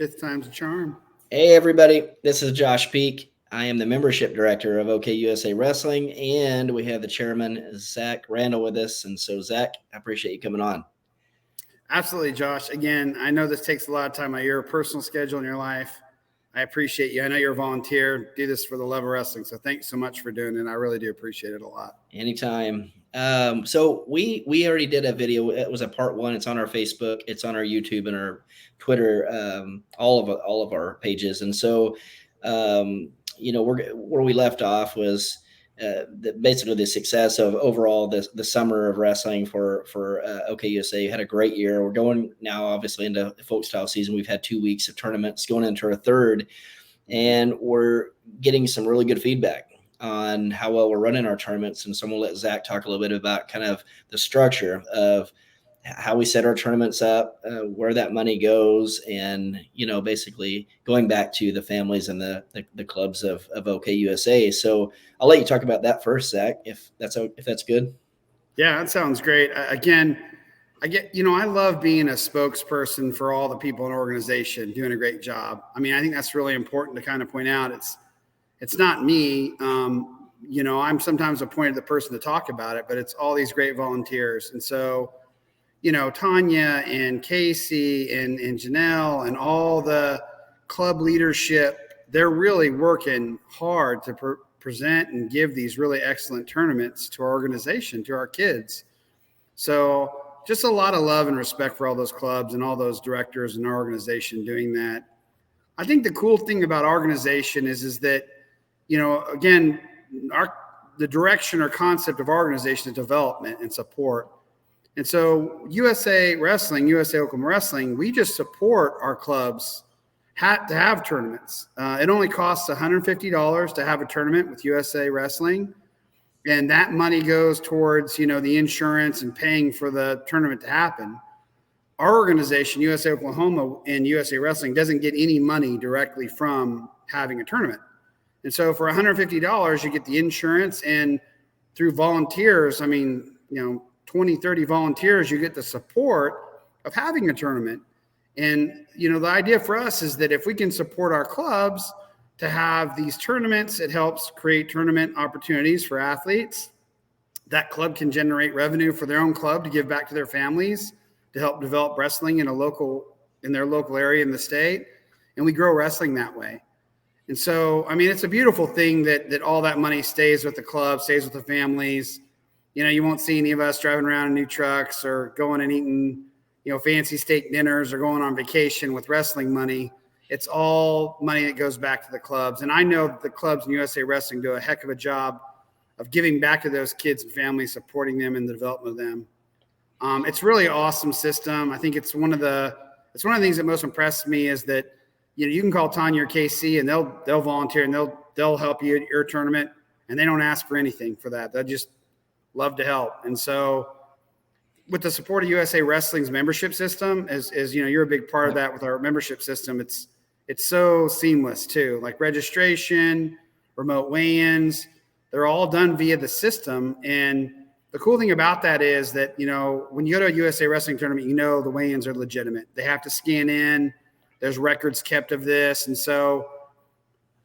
Fifth time's a charm. Hey, everybody. This is Josh Peak. I am the membership director of OKUSA Wrestling, and we have the chairman, Zach Randall, with us. And so, Zach, I appreciate you coming on. Absolutely, Josh. Again, I know this takes a lot of time out of your personal schedule in your life. I appreciate you. I know you're a volunteer. Do this for the love of wrestling. So thanks so much for doing it. I really do appreciate it a lot. Anytime. So we already did a video. It was a part one. It's on our Facebook. It's on our YouTube and our Twitter. All of our pages. And so, where we left off was basically the success of overall the summer of wrestling for OKUSA. Had a great year. We're going now obviously into the folk style season. We've had 2 weeks of tournaments, going into our third, and we're getting some really good feedback on how well we're running our tournaments. And so I'm going to let Zach talk a little bit about kind of the structure of how we set our tournaments up, where that money goes, and, basically going back to the families and the clubs of OKUSA. So I'll let you talk about that first, Zach, if that's good. Yeah, that sounds great. Again, I love being a spokesperson for all the people in an organization doing a great job. I mean, I think that's really important to kind of point out. It's not me. I'm sometimes appointed the person to talk about it, but it's all these great volunteers. And so, Tanya and Casey and Janelle and all the club leadership, they're really working hard to present and give these really excellent tournaments to our organization, to our kids. So just a lot of love and respect for all those clubs and all those directors in our organization doing that. I think the cool thing about our organization is that, again, the direction or concept of our organization is development and support. And so USA Wrestling, USA Oklahoma Wrestling, we just support our clubs to have tournaments. It only costs $150 to have a tournament with USA Wrestling. And that money goes towards, the insurance and paying for the tournament to happen. Our organization, USA Oklahoma and USA Wrestling, doesn't get any money directly from having a tournament. And so for $150, you get the insurance, and through volunteers, 20, 30 volunteers, you get the support of having a tournament. And, the idea for us is that if we can support our clubs to have these tournaments, it helps create tournament opportunities for athletes. That club can generate revenue for their own club to give back to their families, to help develop wrestling in their local area in the state. And we grow wrestling that way. And so, it's a beautiful thing that all that money stays with the club, stays with the families. You won't see any of us driving around in new trucks or going and eating, fancy steak dinners or going on vacation with wrestling money. It's all money that goes back to the clubs. And I know that the clubs in USA Wrestling do a heck of a job of giving back to those kids and families, supporting them in the development of them. It's really an awesome system. I think it's one of the things that most impressed me is that, you can call Tanya or KC and they'll volunteer and they'll help you at your tournament, and they don't ask for anything for that. They just love to help. And so with the support of USA Wrestling's membership system, as you're a big part of that with our membership system, it's so seamless too. Like registration, remote weigh-ins, they're all done via the system. And the cool thing about that is that, when you go to a USA Wrestling tournament, the weigh-ins are legitimate. They have to scan in. There's records kept of this. And so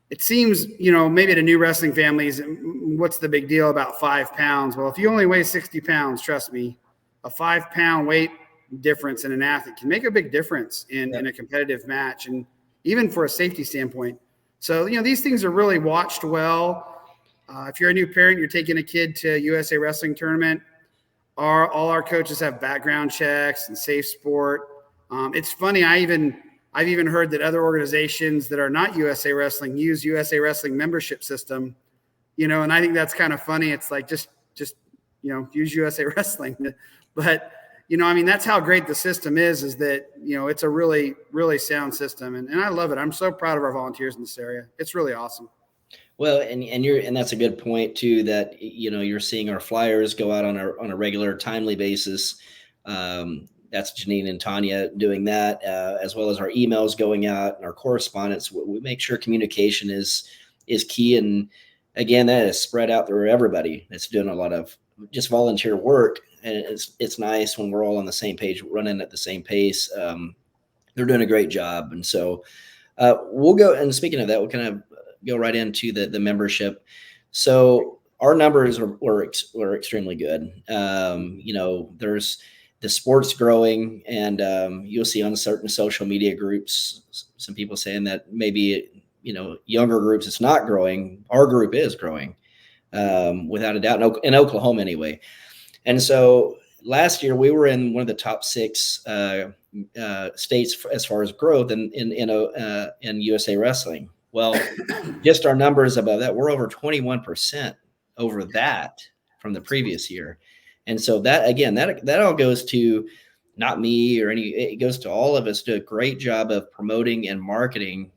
it seems, maybe to new wrestling families, what's the big deal about 5 pounds? Well, if you only weigh 60 pounds, trust me, a 5-pound weight difference in an athlete can make a big difference in a competitive match, and even for a safety standpoint. So, these things are really watched well. If you're a new parent, you're taking a kid to a USA Wrestling tournament, all our coaches have background checks and safe sport. It's funny, I've even heard that other organizations that are not USA Wrestling use USA Wrestling membership system, and I think that's kind of funny. It's like, just use USA Wrestling. But, that's how great the system is that, it's a really, really sound system. And I love it. I'm so proud of our volunteers in this area. It's really awesome. Well, and that's a good point too, that, you're seeing our flyers go out on a regular, timely basis. That's Janine and Tanya doing that, as well as our emails going out and our correspondence. We make sure communication is key. And again, that is spread out through everybody that's doing a lot of just volunteer work. And it's nice when we're all on the same page, running at the same pace. they're doing a great job. And so we'll go, and speaking of that, we'll kind of go right into the membership. So our numbers were extremely good. There's the sports growing, and you'll see on certain social media groups some people saying that maybe younger groups it's not growing. Our group is growing, without a doubt, in Oklahoma anyway. And so last year we were in one of the top 6 states as far as growth in USA Wrestling. Well, just our numbers above that, we're over 21% over that from the previous year. And so that, again, that all goes to not me or it goes to all of us. Do a great job of promoting and marketing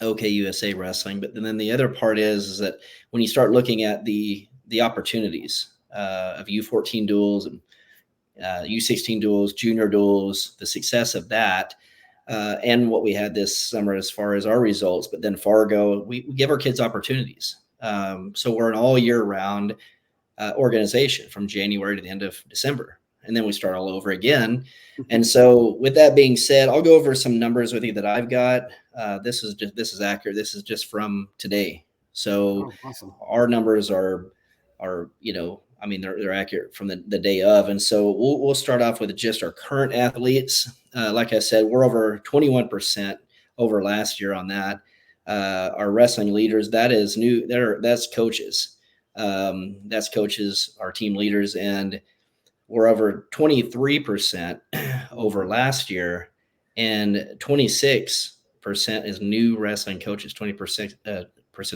OKUSA Wrestling. But then the other part is that when you start looking at the opportunities of U14 duels and U16 duels, junior duels, the success of that, and what we had this summer as far as our results, but then Fargo, we give our kids opportunities. So we're an all year round organization from January to the end of December. And then we start all over again. And so with that being said, I'll go over some numbers with you that I've got. This is accurate. This is just from today. So awesome. Our numbers are they're accurate from the day of. And so we'll start off with just our current athletes. Like I said, we're over 21% over last year on that. Our wrestling leaders, that is new. That's coaches. That's coaches, our team leaders, and we're over 23% over last year, and 26% is new wrestling coaches, 20%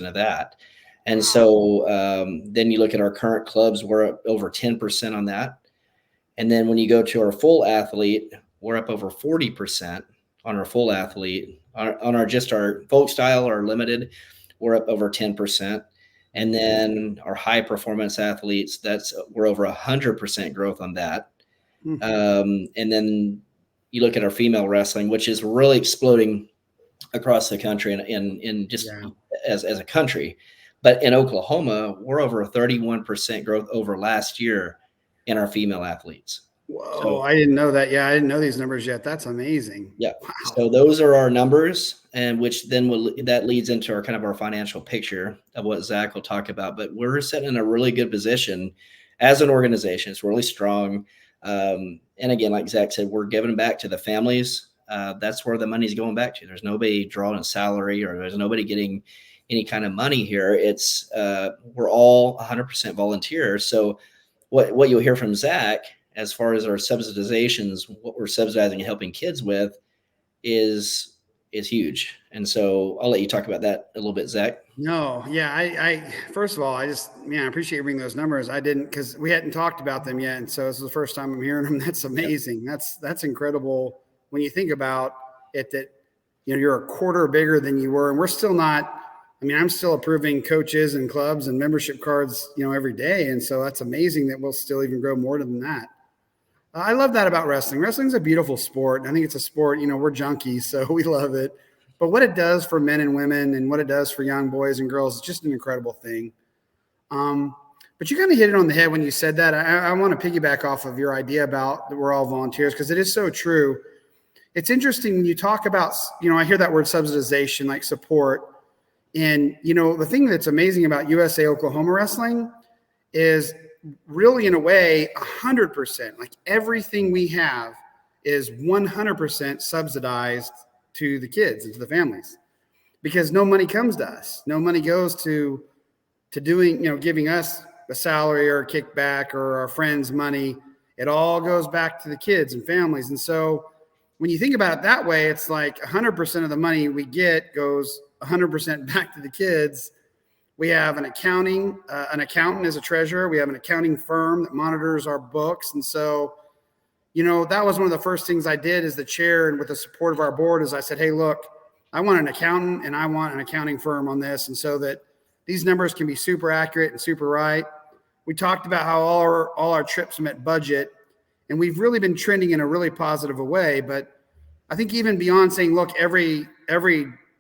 of that. And so then you look at our current clubs, we're up over 10% on that. And then when you go to our full athlete, we're up over 40% on our full athlete. On our folk style or limited, we're up over 10%. And then our high performance athletes, we're over 100% growth on that. And then you look at our female wrestling, which is really exploding across the country and just as a country. But in Oklahoma, we're over 31% growth over last year in our female athletes. Whoa, so, I didn't know that. Yeah, I didn't know these numbers yet. That's amazing. Yeah. Wow. So those are our numbers, and which then that leads into our kind of our financial picture of what Zach will talk about. But we're sitting in a really good position as an organization. It's really strong. And again, like Zach said, we're giving back to the families. That's where the money's going back to. There's nobody drawing a salary, or there's nobody getting any kind of money here. It's we're all 100% volunteers. So what you'll hear from Zach as far as our subsidizations, what we're subsidizing and helping kids with is huge. And so I'll let you talk about that a little bit, Zach. No, yeah. I first of all, I appreciate you bringing those numbers. I didn't, because we hadn't talked about them yet. And so this is the first time I'm hearing them. That's amazing. Yep. That's incredible when you think about it, that, you're a quarter bigger than you were. And we're still not, I'm still approving coaches and clubs and membership cards, every day. And so that's amazing that we'll still even grow more than that. I love that about wrestling. Wrestling's a beautiful sport. I think it's a sport, we're junkies, so we love it. But what it does for men and women and what it does for young boys and girls is just an incredible thing. But you kind of hit it on the head when you said that. I want to piggyback off of your idea about that we're all volunteers, because it is so true. It's interesting when you talk about, I hear that word subsidization, like support. And, the thing that's amazing about USA Oklahoma Wrestling is really, in a way, 100%, like everything we have is 100% subsidized to the kids and to the families, because no money comes to us. No money goes to doing, giving us a salary or a kickback or our friends' money. It all goes back to the kids and families. And so when you think about it that way, it's like 100% of the money we get goes 100% back to the kids. We have an accountant as a treasurer. We have an accounting firm that monitors our books. And so, that was one of the first things I did as the chair, and with the support of our board, is I said, hey, look, I want an accountant and I want an accounting firm on this. And so that these numbers can be super accurate and super right. We talked about how all our trips met budget, and we've really been trending in a really positive way. But I think even beyond saying, look, every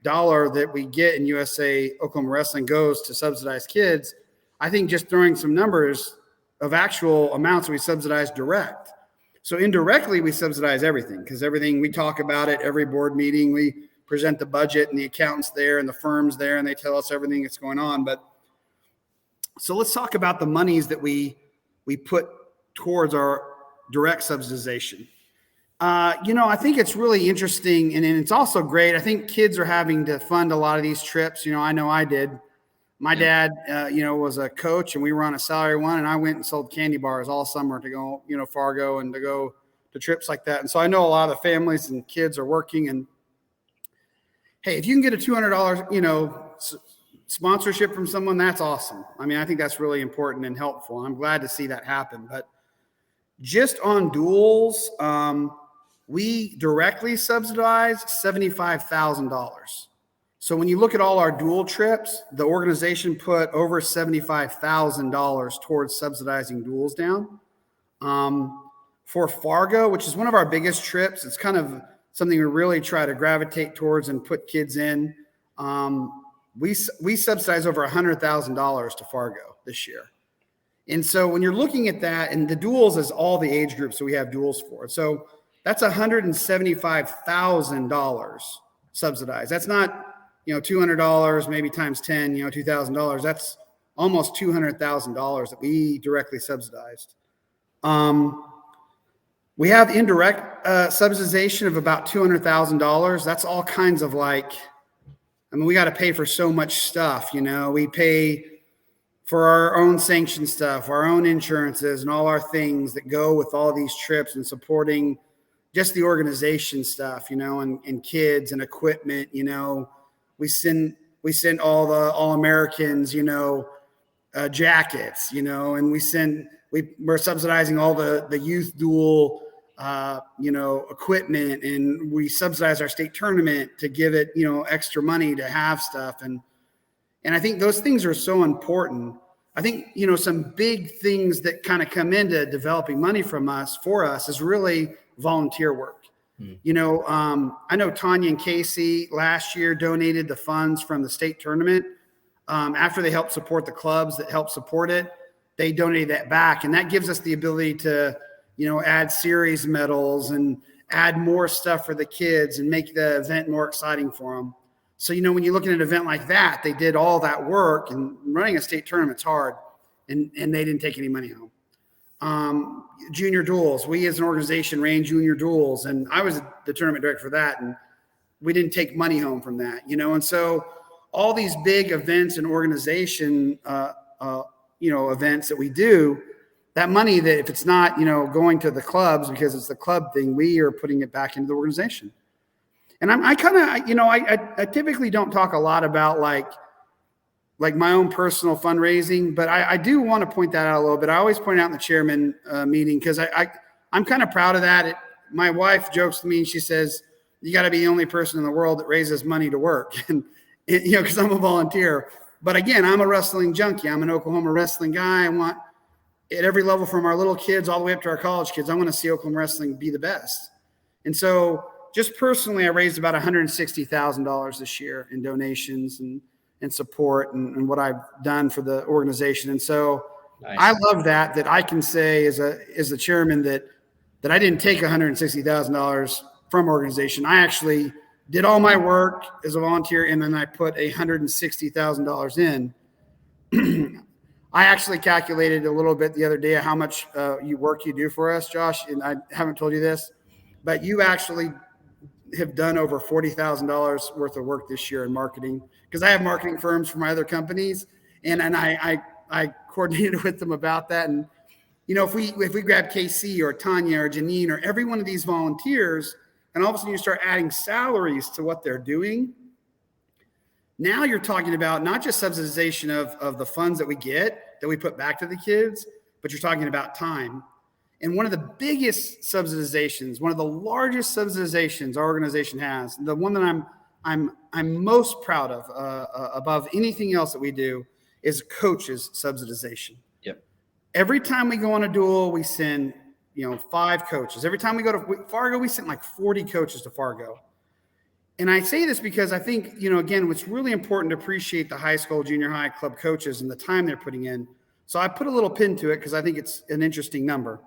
dollar that we get in USA Oklahoma Wrestling goes to subsidize kids, I think just throwing some numbers of actual amounts we subsidize direct. So indirectly, we subsidize everything, because everything, we talk about it every board meeting. We present the budget, and the accountants there and the firms there, and they tell us everything that's going on. But so let's talk about the monies that we put towards our direct subsidization. I think it's really interesting, and it's also great. I think kids are having to fund a lot of these trips. I know I did. My dad, was a coach, and we were on a salary one, and I went and sold candy bars all summer to go, Fargo, and to go to trips like that. And so I know a lot of the families and kids are working, and hey, if you can get a $200, sponsorship from someone, that's awesome. I mean, I think that's really important and helpful. I'm glad to see that happen. But just on duals, we directly subsidize $75,000. So when you look at all our dual trips, the organization put over $75,000 towards subsidizing duals down. For Fargo, which is one of our biggest trips, it's kind of something we really try to gravitate towards and put kids in. We subsidize over $100,000 to Fargo this year. And so when you're looking at that, and the duals is all the age groups that we have duals for. So that's $175,000 subsidized. That's not, $200, maybe times 10, $2,000. That's almost $200,000 that we directly subsidized. We have indirect subsidization of about $200,000. That's all kinds of we got to pay for so much stuff. We pay for our own sanctioned stuff, our own insurances, and all our things that go with all these trips, and supporting just the organization stuff, and kids and equipment. We send all the All-Americans, jackets, and we're subsidizing all the youth dual, equipment, and we subsidize our state tournament to give it, extra money to have stuff. And I think those things are so important. I think, some big things that kind of come into developing money for us is really volunteer work. I know Tanya and Casey last year donated the funds from the state tournament. After they helped support the clubs that helped support it, they donated that back. And that gives us the ability to, add series medals and add more stuff for the kids and make the event more exciting for them. So, when you look at an event like that, they did all that work, and running a state tournament's hard, and they didn't take any money home. Junior duels, we as an organization ran junior duels, and I was the tournament director for that, and we didn't take money home from that, and so all these big events and organization events that we do, that money, that if it's not going to the clubs because it's the club thing, we are putting it back into the organization. And I typically don't talk a lot about like my own personal fundraising, but I do want to point that out a little bit. I always point out in the chairman meeting, because I'm kind of proud of that. My wife jokes to me, and she says, you got to be the only person in the world that raises money to work. And, because I'm a volunteer. But again, I'm a wrestling junkie. I'm an Oklahoma wrestling guy. I want, at every level, from our little kids all the way up to our college kids, I want to see Oklahoma wrestling be the best. And so just personally, I raised about $160,000 this year in donations and support and what I've done for the organization. And so nice. I love that I can say as the chairman that I didn't take $160,000 from organization. I actually did all my work as a volunteer, and then I put $160,000 in. I actually calculated a little bit the other day how much work you do for us, Josh, and I haven't told you this, but you actually have done over $40,000 worth of work this year in marketing, because I have marketing firms for my other companies, and I coordinated with them about that. And if we grab KC or Tanya or Janine or every one of these volunteers, and all of a sudden you start adding salaries to what they're doing, now you're talking about not just subsidization of the funds that we get, that we put back to the kids, but you're talking about time. And one of the biggest subsidizations, one of the largest subsidizations our organization has, the one that I'm most proud of above anything else that we do, is coaches subsidization. Yep. Every time we go on a duel, we send 5 coaches. Every time we go to Fargo, we sent like 40 coaches to Fargo. And I say this because I think, again, it's really important to appreciate the high school, junior high club coaches and the time they're putting in. So I put a little pin to it because I think it's an interesting number.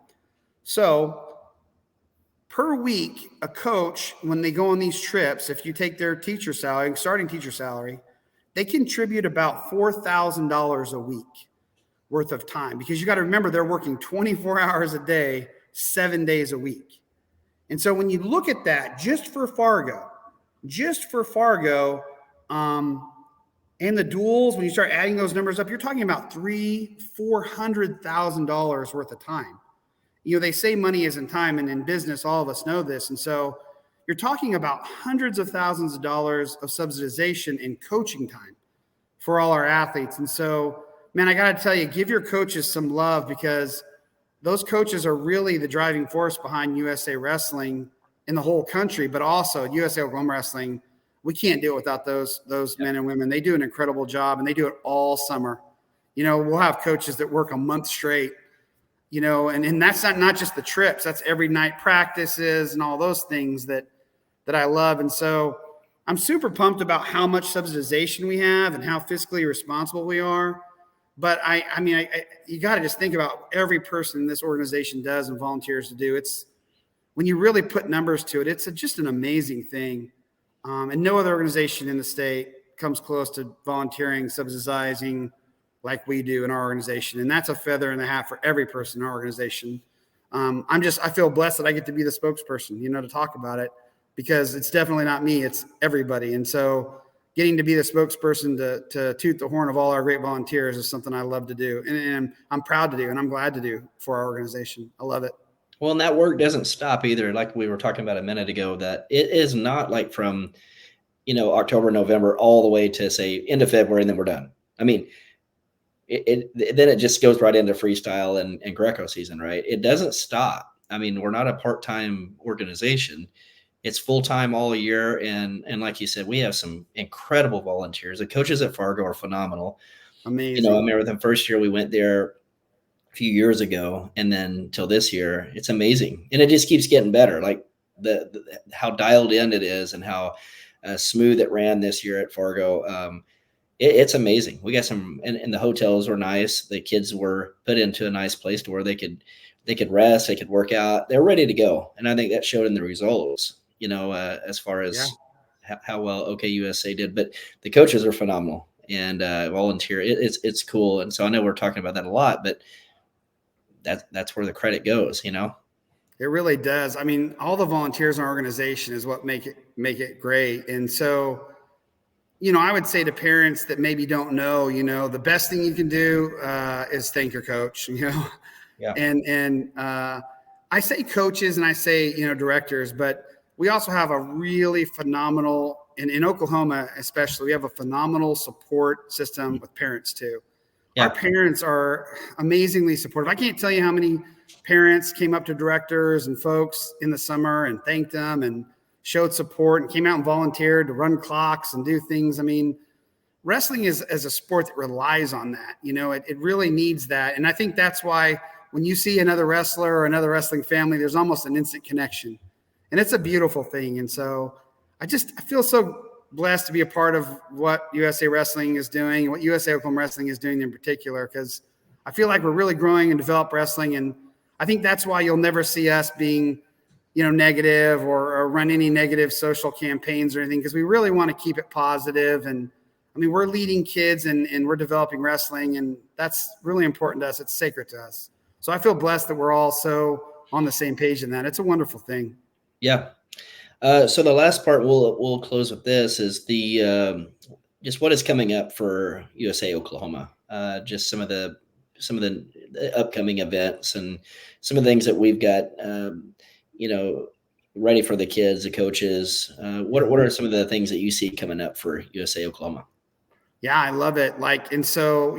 So per week, a coach, when they go on these trips, if you take their teacher salary, starting teacher salary, they contribute about $4,000 a week worth of time, because you got to remember they're working 24 hours a day, 7 days a week. And so when you look at that just for Fargo, and the duals, when you start adding those numbers up, you're talking about $400,000 worth of time. They say money isn't time, and in business, all of us know this. And so you're talking about hundreds of thousands of dollars of subsidization in coaching time for all our athletes. And so, man, I got to tell you, give your coaches some love, because those coaches are really the driving force behind USA Wrestling in the whole country, but also USA Oklahoma Wrestling. We can't do it without those men and women. They do an incredible job, and they do it all summer. We'll have coaches that work a month straight, and that's not just the trips. That's every night practices and all those things that I love. And so I'm super pumped about how much subsidization we have and how fiscally responsible we are. But I mean, you got to just think about every person this organization does and volunteers to do. It's when you really put numbers to it, it's just an amazing thing. And no other organization in the state comes close to volunteering, subsidizing like we do in our organization. And that's a feather in the hat for every person in our organization. I feel blessed that I get to be the spokesperson, to talk about it, because it's definitely not me, it's everybody. And so getting to be the spokesperson to toot the horn of all our great volunteers is something I love to do. And I'm proud to do, and I'm glad to do for our organization. I love it. Well, and that work doesn't stop either. Like we were talking about a minute ago, that it is not like from, October, November, all the way to say end of February, and then we're done. I mean, then it just goes right into freestyle and Greco season, right? It doesn't stop. I mean, we're not a part-time organization. It's full-time all year. And like you said, we have some incredible volunteers. The coaches at Fargo are phenomenal. Amazing. I remember the first year we went there a few years ago, and then till this year, it's amazing. And it just keeps getting better. Like the how dialed in it is, and how smooth it ran this year at Fargo. It's amazing. We got some, and the hotels were nice. The kids were put into a nice place to where they could rest, they could work out. They're ready to go. And I think that showed in the results, as far as how well OKUSA did. But the coaches are phenomenal, and volunteer. It's cool. And so I know we're talking about that a lot, but that's where the credit goes, It really does. I mean, all the volunteers in our organization is what make it great. And so, I would say to parents that maybe don't know, the best thing you can do is thank your coach, Yeah. And I say coaches and I say, directors, but we also have a really phenomenal, in Oklahoma especially, we have a phenomenal support system with parents too. Yeah. Our parents are amazingly supportive. I can't tell you how many parents came up to directors and folks in the summer and thanked them and showed support and came out and volunteered to run clocks and do things. I mean, wrestling is a sport that relies on that. It really needs that. And I think that's why when you see another wrestler or another wrestling family, there's almost an instant connection. And it's a beautiful thing. And so I feel so blessed to be a part of what USA Wrestling is doing and what USA Oklahoma Wrestling is doing in particular, because I feel like we're really growing and develop wrestling. And I think that's why you'll never see us being negative or run any negative social campaigns or anything, because we really want to keep it positive. And I mean, we're leading kids and we're developing wrestling, and that's really important to us. It's sacred to us. So I feel blessed that we're all so on the same page in that. It's a wonderful thing. Yeah. So the last part we'll close with this is the just what is coming up for USA Oklahoma. Just some of the upcoming events and some of the things that we've got ready for the kids, the coaches. What are some of the things that you see coming up for USA Oklahoma? Yeah, I love it. And so,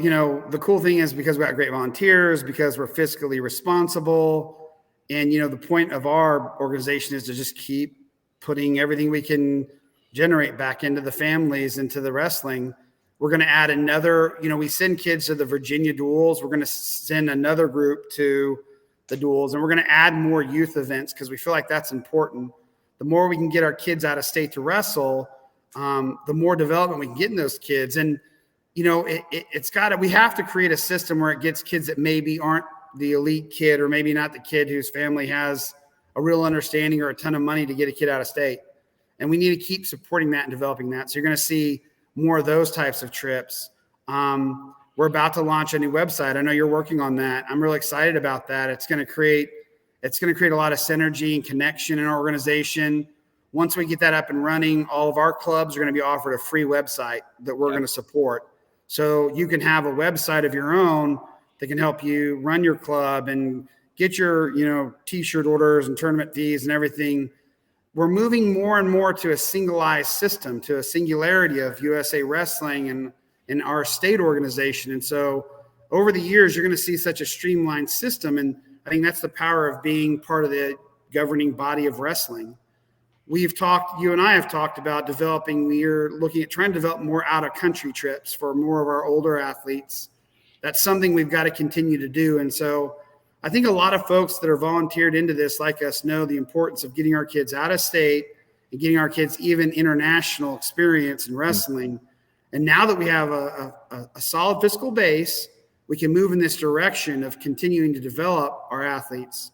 the cool thing is, because we got great volunteers, because we're fiscally responsible, and, the point of our organization is to just keep putting everything we can generate back into the families, into the wrestling. We're going to add another, we send kids to the Virginia duels. We're going to send another group to the duels, and we're going to add more youth events because we feel like that's important. The more we can get our kids out of state to wrestle, the more development we can get in those kids. And, we have to create a system where it gets kids that maybe aren't the elite kid, or maybe not the kid whose family has a real understanding or a ton of money to get a kid out of state. And we need to keep supporting that and developing that. So you're going to see more of those types of trips. We're about to launch a new website. I know you're working on that. I'm really excited about that. It's going to create a lot of synergy and connection in our organization. Once we get that up and running, all of our clubs are going to be offered a free website that we're going to support. So you can have a website of your own that can help you run your club and get your, t-shirt orders and tournament fees and everything. We're moving more and more to a singleized system, to a singularity of USA Wrestling and in our state organization. And so over the years, you're going to see such a streamlined system. And I think that's the power of being part of the governing body of wrestling. You and I have talked about we're looking at trying to develop more out of country trips for more of our older athletes. That's something we've got to continue to do. And so I think a lot of folks that are volunteered into this, like us, know the importance of getting our kids out of state and getting our kids even international experience in wrestling. And now that we have a solid fiscal base, we can move in this direction of continuing to develop our athletes.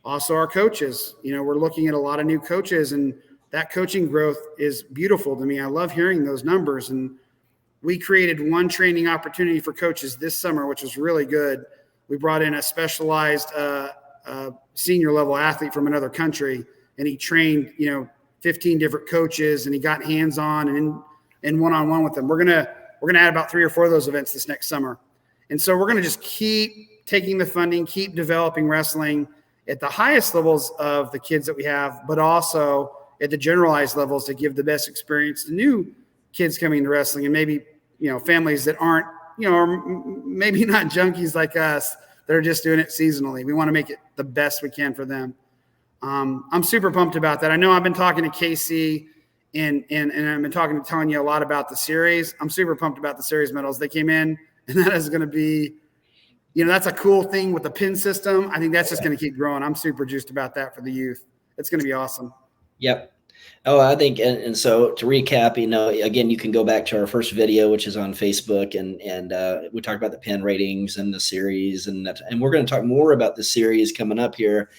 Also, our coaches, we're looking at a lot of new coaches, and that coaching growth is beautiful to me. I love hearing those numbers. And we created one training opportunity for coaches this summer, which was really good. We brought in a specialized senior level athlete from another country, and he trained, 15 different coaches, and he got hands-on and one-on-one with them. We're gonna add about 3 or 4 of those events this next summer. And so we're gonna just keep taking the funding, keep developing wrestling at the highest levels of the kids that we have, but also at the generalized levels to give the best experience to new kids coming to wrestling, and maybe, families that aren't, or maybe not junkies like us that are just doing it seasonally. We want to make it the best we can for them. I'm super pumped about that. I know I've been talking to Casey and I've been telling you a lot about the series. I'm super pumped about the series medals. They came in, and that is going to be, that's a cool thing with the pin system. I think that's just going to keep growing. I'm super juiced about that for the youth. It's going to be awesome. Yep. Oh, I think, and so to recap, again, you can go back to our first video, which is on Facebook, and we talked about the pin ratings and the series, and we're going to talk more about the series coming up here.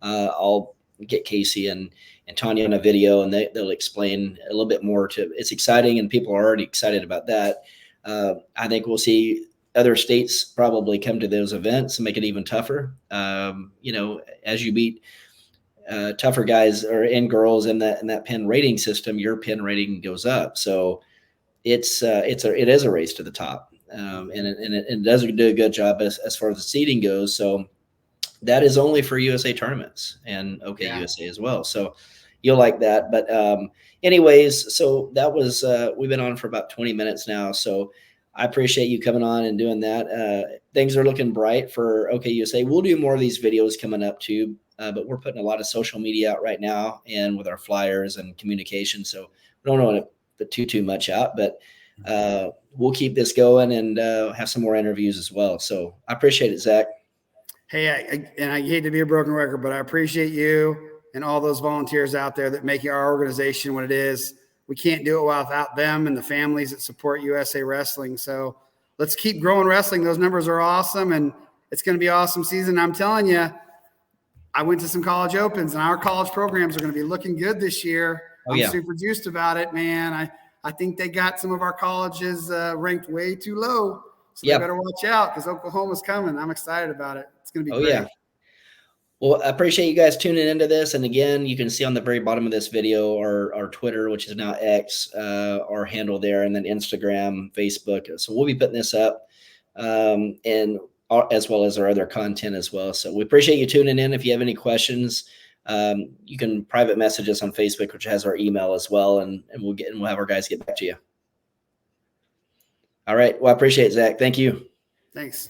I'll get Casey and Tanya on a video, and they'll explain a little bit more it's exciting, and people are already excited about that. I think we'll see other states probably come to those events and make it even tougher. As you beat tougher guys and girls in that pin rating system, your pin rating goes up. So it is a race to the top, and it does do a good job as far as the seeding goes. So that is only for USA tournaments and OKUSA as well. So you'll like that. But anyways, so that was we've been on for about 20 minutes now. So I appreciate you coming on and doing that. Things are looking bright for OKUSA. We'll do more of these videos coming up too. But we're putting a lot of social media out right now, and with our flyers and communication. So we don't want to put too much out, but we'll keep this going and have some more interviews as well. So I appreciate it, Zach. Hey, I hate to be a broken record, but I appreciate you and all those volunteers out there that make our organization what it is. We can't do it without them and the families that support USA Wrestling. So let's keep growing wrestling. Those numbers are awesome, and it's going to be an awesome season. I'm telling you, I went to some college opens, and our college programs are going to be looking good this year. I'm super juiced about it, man. I think they got some of our colleges ranked way too low. So they better watch out, because Oklahoma's coming. I'm excited about it. It's going to be great. Yeah. Well, I appreciate you guys tuning into this. And again, you can see on the very bottom of this video our Twitter, which is now X, our handle there, and then Instagram, Facebook. So we'll be putting this up. And as well as our other content as well. So we appreciate you tuning in. If you have any questions, you can private message us on Facebook, which has our email as well. And we'll have our guys get back to you. All right. Well, I appreciate it, Zach. Thank you. Thanks.